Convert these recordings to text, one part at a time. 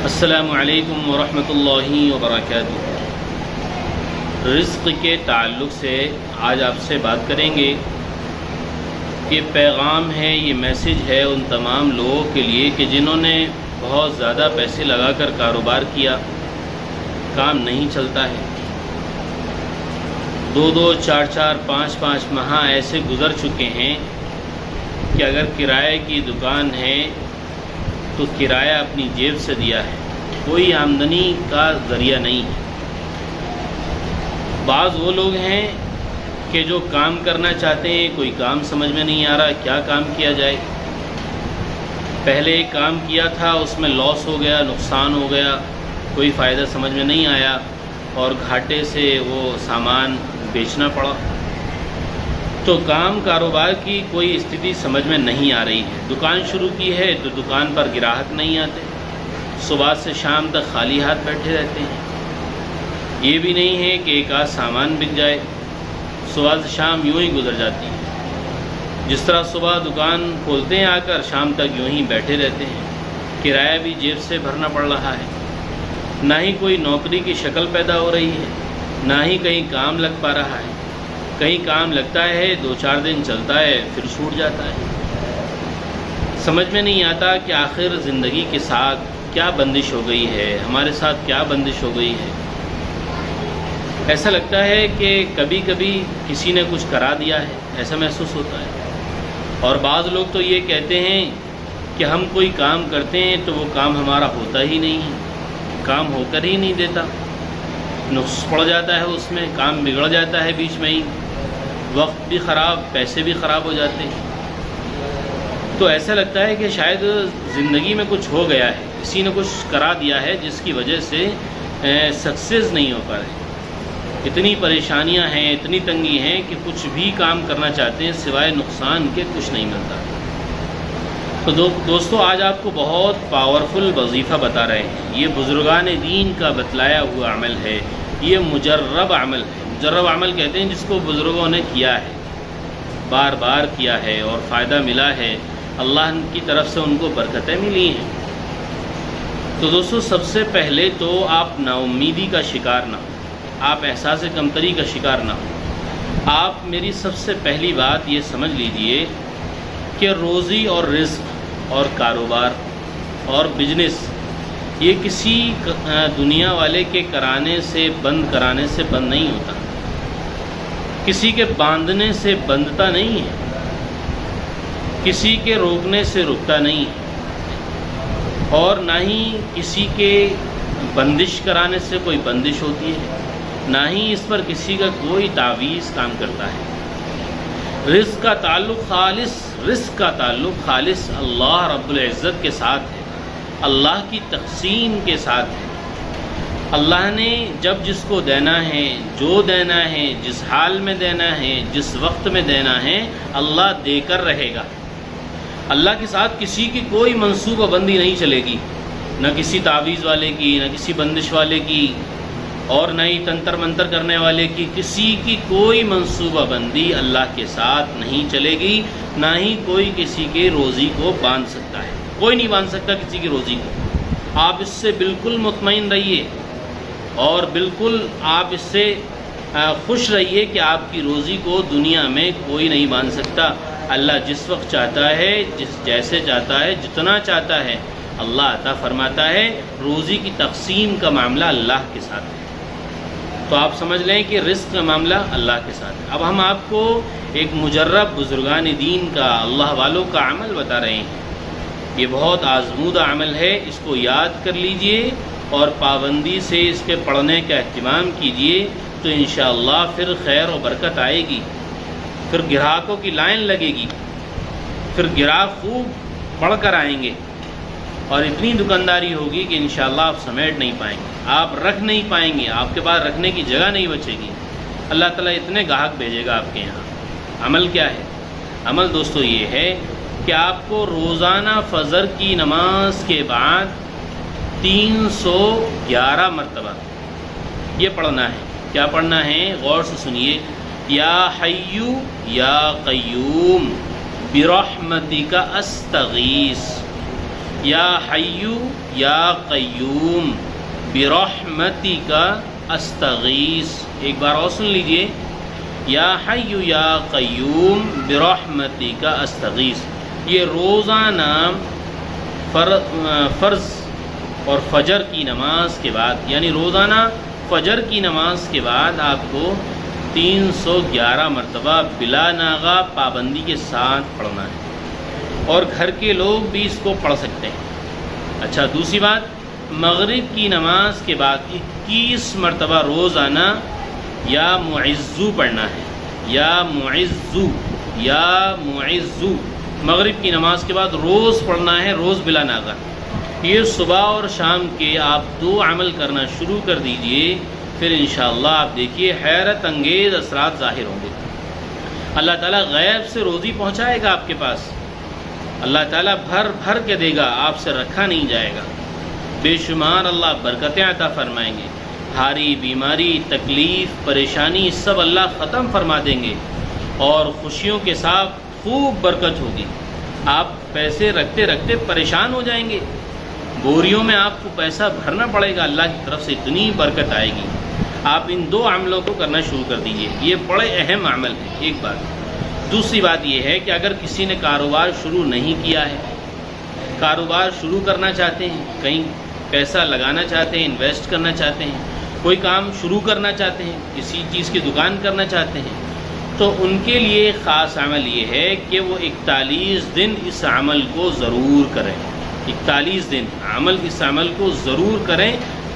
السلام علیکم ورحمۃ اللہ وبرکاتہ۔ رزق کے تعلق سے آج آپ سے بات کریں گے۔ یہ پیغام ہے، یہ میسیج ہے ان تمام لوگوں کے لیے کہ جنہوں نے بہت زیادہ پیسے لگا کر کاروبار کیا، کام نہیں چلتا ہے، 2 4 5 ماہ ایسے گزر چکے ہیں کہ اگر کرائے کی دکان ہے تو کرایہ اپنی جیب سے دیا ہے، کوئی آمدنی کا ذریعہ نہیں ہے۔ بعض وہ لوگ ہیں کہ جو کام کرنا چاہتے ہیں، کوئی کام سمجھ میں نہیں آ رہا کیا کام کیا جائے۔ پہلے ایک کام کیا تھا، اس میں لاس ہو گیا، نقصان ہو گیا، کوئی فائدہ سمجھ میں نہیں آیا اور گھاٹے سے وہ سامان بیچنا پڑا۔ تو کاروبار کی کوئی استھتی سمجھ میں نہیں آ رہی ہے۔ دکان شروع کی ہے تو دکان پر گراہک نہیں آتے، صبح سے شام تک خالی ہاتھ بیٹھے رہتے ہیں۔ یہ بھی نہیں ہے کہ ایک آدھ سامان بک جائے، صبح سے شام یوں ہی گزر جاتی ہے۔ جس طرح صبح دکان کھولتے ہیں آ کر، شام تک یوں ہی بیٹھے رہتے ہیں۔ کرایہ بھی جیب سے بھرنا پڑ رہا ہے، نہ ہی کوئی نوکری کی شکل پیدا ہو رہی ہے، نہ ہی کہیں کام لگ پا رہا ہے۔ کہیں کام لگتا ہے، 2 4 دن چلتا ہے، پھر چھوٹ جاتا ہے۔ سمجھ میں نہیں آتا کہ آخر زندگی کے ساتھ کیا بندش ہو گئی ہے، ہمارے ساتھ کیا بندش ہو گئی ہے۔ ایسا لگتا ہے کہ کبھی کبھی کسی نے کچھ کرا دیا ہے، ایسا محسوس ہوتا ہے۔ اور بعض لوگ تو یہ کہتے ہیں کہ ہم کوئی کام کرتے ہیں تو وہ کام ہمارا ہوتا ہی نہیں ہے، کام ہو کر ہی نہیں دیتا، نقص پڑ جاتا ہے، اس میں کام بگڑ جاتا ہے، بیچ میں ہی وقت بھی خراب، پیسے بھی خراب ہو جاتے ہیں۔ تو ایسا لگتا ہے کہ شاید زندگی میں کچھ ہو گیا ہے، کسی نے کچھ کرا دیا ہے جس کی وجہ سے سکسیز نہیں ہو پا رہے۔ اتنی پریشانیاں ہیں، اتنی تنگی ہیں کہ کچھ بھی کام کرنا چاہتے ہیں سوائے نقصان کے کچھ نہیں ملتا۔ تو دوستو، آج آپ کو بہت پاورفل وظیفہ بتا رہے ہیں۔ یہ بزرگان دین کا بتلایا ہوا عمل ہے، یہ مجرب عمل ہے۔ مجرب عمل کہتے ہیں جس کو بزرگوں نے کیا ہے، بار بار کیا ہے اور فائدہ ملا ہے، اللہ کی طرف سے ان کو برکتیں ملی ہیں۔ تو دوستو، سب سے پہلے تو آپ نا امیدی کا شکار نہ ہو، آپ احساس کمتری کا شکار نہ ہو۔ آپ میری سب سے پہلی بات یہ سمجھ لیجئے کہ روزی اور رزق اور کاروبار اور بزنس یہ کسی دنیا والے کے کرانے سے بند نہیں ہوتا، کسی کے باندھنے سے بندھتا نہیں ہے، کسی کے روکنے سے رکتا نہیں ہے، اور نہ ہی کسی کے بندش کرانے سے کوئی بندش ہوتی ہے، نہ ہی اس پر کسی کا کوئی تعویذ کام کرتا ہے۔ رزق کا تعلق خالص اللہ رب العزت کے ساتھ ہے، اللہ کی تقسیم کے ساتھ ہے۔ اللہ نے جب جس کو دینا ہے، جو دینا ہے، جس حال میں دینا ہے، جس وقت میں دینا ہے، اللہ دے کر رہے گا۔ اللہ کے ساتھ کسی کی کوئی منصوبہ بندی نہیں چلے گی، نہ کسی تعویذ والے کی، نہ کسی بندش والے کی، اور نہ ہی تنتر منتر کرنے والے کی۔ کسی کی کوئی منصوبہ بندی اللہ کے ساتھ نہیں چلے گی، نہ ہی کوئی کسی کے روزی کو باندھ سکتا ہے، کوئی نہیں باندھ سکتا کسی کی روزی کو۔ آپ اس سے بالکل مطمئن رہیے اور بالکل آپ اس سے خوش رہیے کہ آپ کی روزی کو دنیا میں کوئی نہیں باندھ سکتا۔ اللہ جس وقت چاہتا ہے، جیسے چاہتا ہے، جتنا چاہتا ہے، اللہ عطا فرماتا ہے۔ روزی کی تقسیم کا معاملہ اللہ کے ساتھ ہے۔ تو آپ سمجھ لیں کہ رزق کا معاملہ اللہ کے ساتھ ہے۔ اب ہم آپ کو ایک مجرب بزرگان دین کا، اللہ والوں کا عمل بتا رہے ہیں۔ یہ بہت آزمودہ عمل ہے، اس کو یاد کر لیجئے اور پابندی سے اس کے پڑھنے کا اہتمام کیجئے، تو انشاءاللہ پھر خیر و برکت آئے گی، پھر گراہکوں کی لائن لگے گی، پھر گراہک خوب بڑھ کر آئیں گے، اور اتنی دکانداری ہوگی کہ انشاءاللہ آپ سمیٹ نہیں پائیں گے، آپ رکھ نہیں پائیں گے، آپ کے پاس رکھنے کی جگہ نہیں بچے گی۔ اللہ تعالیٰ اتنے گاہک بھیجے گا آپ کے یہاں۔ عمل کیا ہے؟ عمل دوستو یہ ہے کہ آپ کو روزانہ فجر کی نماز کے بعد 311 مرتبہ یہ پڑھنا ہے۔ کیا پڑھنا ہے؟ غور سے سنیے۔ یا حیو یا قیوم برحمتک استغیث، یا حیو یا قیوم برحمتک استغیث. ایک بار اور سن لیجئے، یا حیو یا قیوم برحمتک استغیث. یہ روزانہ فرض اور فجر کی نماز کے بعد، یعنی روزانہ فجر کی نماز کے بعد آپ کو 311 مرتبہ بلا ناغہ پابندی کے ساتھ پڑھنا ہے، اور گھر کے لوگ بھی اس کو پڑھ سکتے ہیں. اچھا، دوسری بات، مغرب کی نماز کے بعد 21 مرتبہ روزانہ یا معزو پڑھنا ہے، یا معزو یا معزو. مغرب کی نماز کے بعد روز پڑھنا ہے، روز بلا ناغہ. یہ صبح اور شام کے آپ 2 عمل کرنا شروع کر دیجئے، پھر انشاءاللہ آپ دیکھیے حیرت انگیز اثرات ظاہر ہوں گے. اللہ تعالیٰ غیب سے روزی پہنچائے گا آپ کے پاس، اللہ تعالیٰ بھر بھر کے دے گا، آپ سے رکھا نہیں جائے گا. بے شمار اللہ برکتیں عطا فرمائیں گے. بھاری بیماری، تکلیف، پریشانی سب اللہ ختم فرما دیں گے، اور خوشیوں کے ساتھ خوب برکت ہوگی. آپ پیسے رکھتے رکھتے پریشان ہو جائیں گے، بوریوں میں آپ کو پیسہ بھرنا پڑے گا، اللہ کی طرف سے اتنی برکت آئے گی. آپ ان 2 عملوں کو کرنا شروع کر دیجئے، یہ بڑے اہم عمل ہیں. ایک بات. دوسری بات یہ ہے کہ اگر کسی نے کاروبار شروع نہیں کیا ہے، کاروبار شروع کرنا چاہتے ہیں، کہیں پیسہ لگانا چاہتے ہیں، انویسٹ کرنا چاہتے ہیں، کوئی کام شروع کرنا چاہتے ہیں، کسی چیز کی دکان کرنا چاہتے ہیں، تو ان کے لیے خاص عمل یہ ہے کہ وہ 41 دن اس عمل کو ضرور کریں. 41 دن اس عمل کو ضرور کریں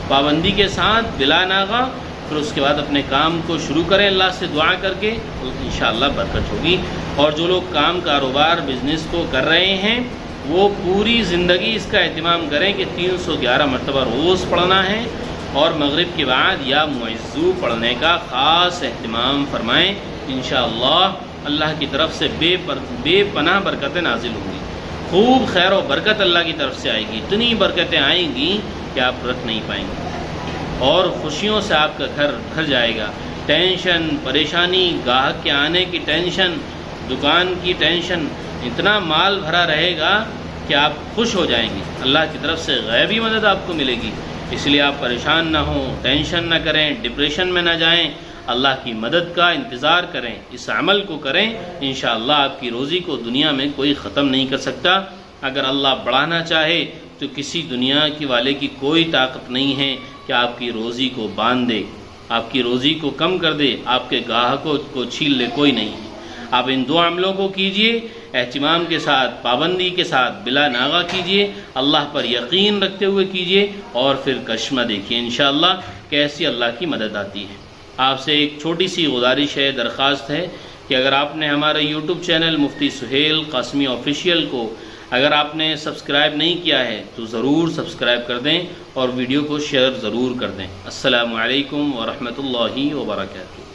پابندی کے ساتھ بلا ناغہ. پھر اس کے بعد اپنے کام کو شروع کریں اللہ سے دعا کر کے، انشاءاللہ برکت ہوگی. اور جو لوگ کاروبار بزنس کو کر رہے ہیں، وہ پوری زندگی اس کا اہتمام کریں کہ 311 مرتبہ روز پڑھنا ہے، اور مغرب کے بعد یا معزو پڑھنے کا خاص اہتمام فرمائیں. انشاءاللہ اللہ کی طرف سے بے پناہ برکتیں نازل ہوں گی، خوب خیر و برکت اللہ کی طرف سے آئے گی. اتنی برکتیں آئیں گی کہ آپ رکھ نہیں پائیں گے، اور خوشیوں سے آپ کا گھر بھر جائے گا. ٹینشن، پریشانی، گاہک کے آنے کی ٹینشن، دکان کی ٹینشن، اتنا مال بھرا رہے گا کہ آپ خوش ہو جائیں گے. اللہ کی طرف سے غیبی مدد آپ کو ملے گی. اس لیے آپ پریشان نہ ہوں، ٹینشن نہ کریں، ڈپریشن میں نہ جائیں، اللہ کی مدد کا انتظار کریں، اس عمل کو کریں. انشاءاللہ آپ کی روزی کو دنیا میں کوئی ختم نہیں کر سکتا. اگر اللہ بڑھانا چاہے تو کسی دنیا کی والے کی کوئی طاقت نہیں ہے کہ آپ کی روزی کو باندھ دے، آپ کی روزی کو کم کر دے، آپ کے گاہکوں کو چھین لے، کوئی نہیں ہے. آپ ان 2 عملوں کو کیجئے، اہتمام کے ساتھ، پابندی کے ساتھ، بلا ناغہ کیجئے، اللہ پر یقین رکھتے ہوئے کیجئے، اور پھر کشمہ دیکھیے انشاءاللہ کیسی اللہ کی مدد آتی ہے. آپ سے ایک چھوٹی سی گزارش ہے، درخواست ہے کہ اگر آپ نے ہمارے یوٹیوب چینل مفتی سہیل قاسمی آفیشیل کو اگر آپ نے سبسکرائب نہیں کیا ہے تو ضرور سبسکرائب کر دیں، اور ویڈیو کو شیئر ضرور کر دیں. السلام علیکم ورحمۃ اللہ وبرکاتہ.